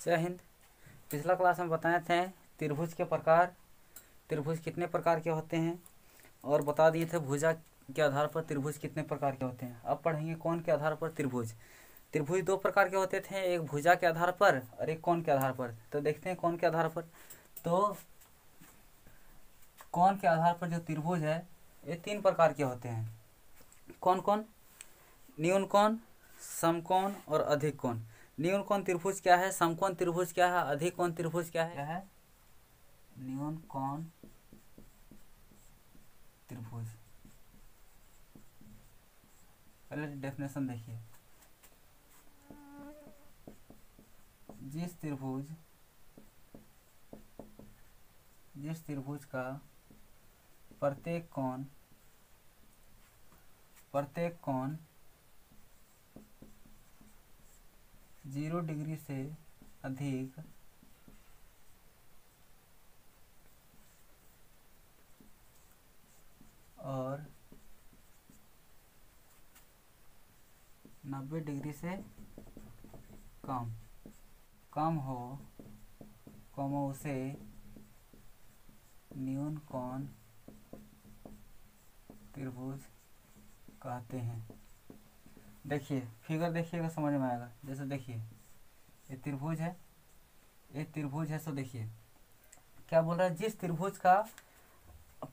जय हिंद। पिछला क्लास में बताए थे त्रिभुज के प्रकार, त्रिभुज कितने प्रकार के होते हैं, और बता दिए थे भुजा के आधार पर त्रिभुज कितने प्रकार के होते हैं। अब पढ़ेंगे कौन के आधार पर त्रिभुज। त्रिभुज दो प्रकार के होते थे, एक भुजा के आधार पर और एक कौन के आधार पर। तो देखते हैं कौन के आधार पर। तो कौन के आधार पर जो त्रिभुज है ये तीन प्रकार के होते हैं। कौन कौन? न्यून कोण, समकोण और अधिक कोण। न्यून कोण त्रिभुज क्या है, समकोण त्रिभुज क्या है, अधिक कोण त्रिभुज क्या है? न्यून कोण त्रिभुज। पहले डेफिनेशन देखिए। जिस त्रिभुज का प्रत्येक कोण 0 डिग्री से अधिक और 90 डिग्री से कम हो, उसे न्यून कोण त्रिभुज कहते हैं। देखिए फिगर देखिएगा, समझ में आएगा। जैसे देखिए ये त्रिभुज है, सो देखिए क्या बोल रहा है। जिस त्रिभुज का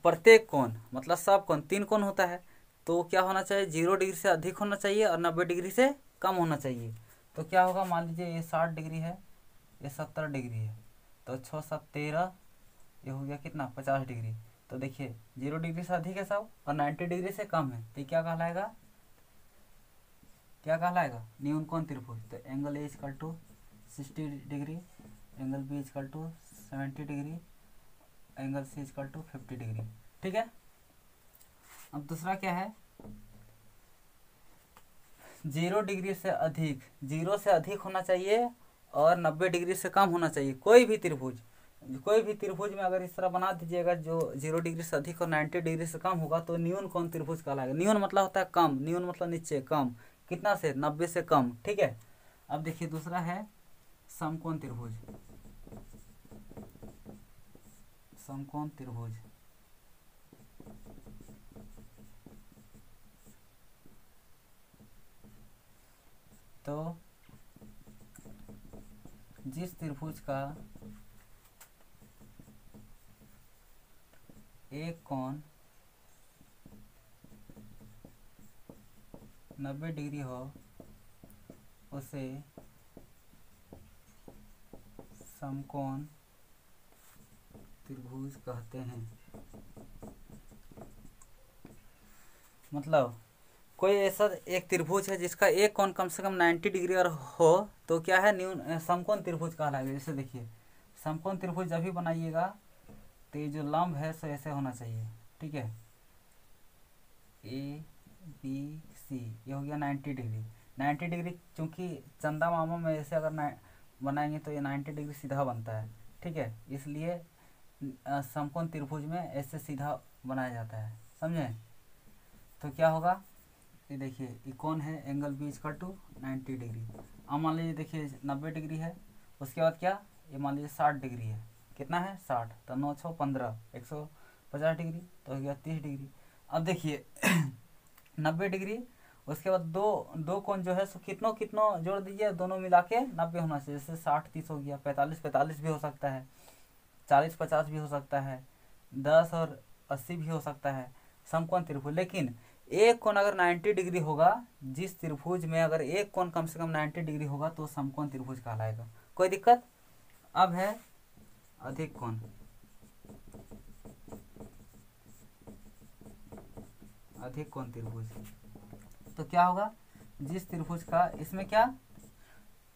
प्रत्येक कोण मतलब सब कोण, तीन कोण होता है, तो क्या होना चाहिए, 0 डिग्री से अधिक होना चाहिए और 90 डिग्री से कम होना चाहिए। तो क्या होगा, मान लीजिए ये 60 डिग्री है, ये 70 डिग्री है, तो 6 7 13, ये हो गया कितना, 50 डिग्री। तो देखिए 0 डिग्री से अधिक है सब और 90 डिग्री से कम है, तो क्या कहलाएगा, न्यून कोण त्रिभुज। तो angle A equal to 60 degree, angle B equal to 70 degree, angle C equal to 50 degree. ठीक है। अब दूसरा क्या है, 0 डिग्री से अधिक, 0 से अधिक होना चाहिए और 90 डिग्री से कम होना चाहिए। कोई भी त्रिभुज में अगर इस तरह बना दीजिएगा जो 0 डिग्री से अधिक और 90 डिग्री से कम होगा तो न्यून कोण त्रिभुज कहलाएगा। न्यून मतलब होता है कम, न्यून मतलब नीचे, कम कितना से, 90 से कम। ठीक है। अब देखिए दूसरा है समकोण त्रिभुज। तो जिस त्रिभुज का एक कोण 90 डिग्री हो उसे समकोण त्रिभुज कहते हैं। मतलब कोई ऐसा एक त्रिभुज है जिसका एक कोण कम से कम 90 डिग्री और हो तो क्या है, न्यून समकोण त्रिभुज कहलाएगा। जैसे देखिए समकोण त्रिभुज जब भी बनाइएगा तो ये जो लंब है सो ऐसे होना चाहिए। ठीक है, ए बी सी, ये हो गया 90 डिग्री। 90 डिग्री चूँकि चंदा मामा में ऐसे अगर बनाएंगे तो ये 90 डिग्री सीधा बनता है। ठीक है, इसलिए समकोण त्रिभुज में ऐसे सीधा बनाया जाता है, समझे। तो क्या होगा, ये देखिए ये कौन है, angle B equal to 90 degree. अब मान लीजिए देखिए 90 डिग्री है, उसके बाद क्या, ये मान लीजिए 60 डिग्री है, कितना है 60, तो 9 6 15, 150 डिग्री, तो हो गया 30 डिग्री। अब देखिए 90 डिग्री, उसके बाद दो कोण जो है सो कितनों जोड़ दीजिए, दोनों मिला के 90 होना चाहिए। जैसे 60 30 हो गया, 45 45 भी हो सकता है, 40 50 भी हो सकता है, 10 और 80 भी हो सकता है, समकोण त्रिभुज। लेकिन एक कोण अगर 90 डिग्री होगा, जिस त्रिभुज में अगर एक कोण कम से कम 90 डिग्री होगा तो समकोण त्रिभुज कहलाएगा। कोई दिक्कत? अब है अधिक कोण। अधिक कोण त्रिभुज तो क्या होगा, जिस त्रिभुज का इसमें क्या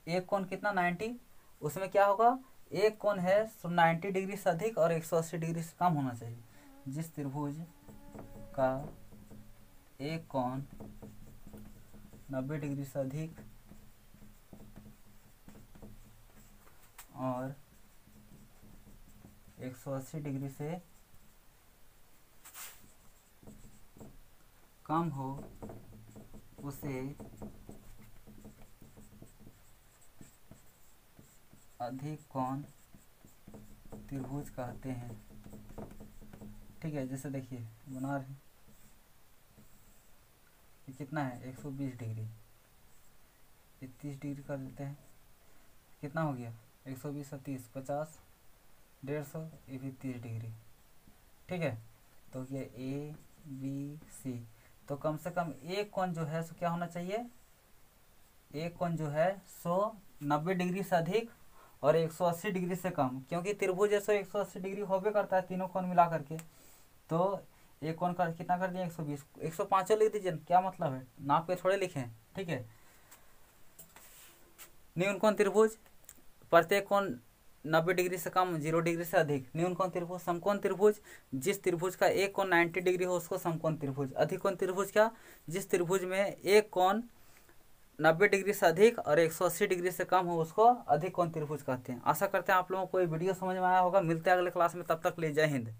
एक कोण कितना 90, उसमें क्या होगा, एक कोण है 90 डिग्री से अधिक और 180 डिग्री से कम होना चाहिए। जिस त्रिभुज का एक कोण 90 डिग्री से अधिक और 180 डिग्री से कम हो उसे अधिक कोण त्रिभुज कहते हैं। ठीक है, जैसे देखिए बना रहे, ये कितना है 120 डिग्री, ये 30 डिग्री कर देते हैं, कितना हो गया 120 और 30 50, 150, ये भी 30 डिग्री। ठीक है, तो ये ए बी सी, तो कम से कम एक कोण जो है सो क्या होना चाहिए, एक कोण जो है सो 90 डिग्री से अधिक और 180 डिग्री से कम, क्योंकि त्रिभुज जैसे 180 डिग्री होबे करता है तीनों कोण मिला करके। तो एक कोण का कितना कर दिया 120, 105 लिख दीजिए, क्या मतलब है, नाप पे थोड़े लिखें। ठीक है, न्यून कोण त्रिभुज, प्रत्येक कोण 90 डिग्री से कम 0 डिग्री से अधिक, न्यून कोण त्रिभुज। समकोण त्रिभुज, जिस त्रिभुज का एक कोण 90 डिग्री हो उसको समकोण त्रिभुज। अधिक कोण त्रिभुज क्या, जिस त्रिभुज में एक कोण 90 डिग्री से अधिक और 180 डिग्री से कम हो उसको अधिक कोण त्रिभुज कहते हैं। आशा करते हैं आप लोगों को ये वीडियो समझ में आया होगा। मिलते हैं अगले क्लास में, तब तक ले जय हिंद।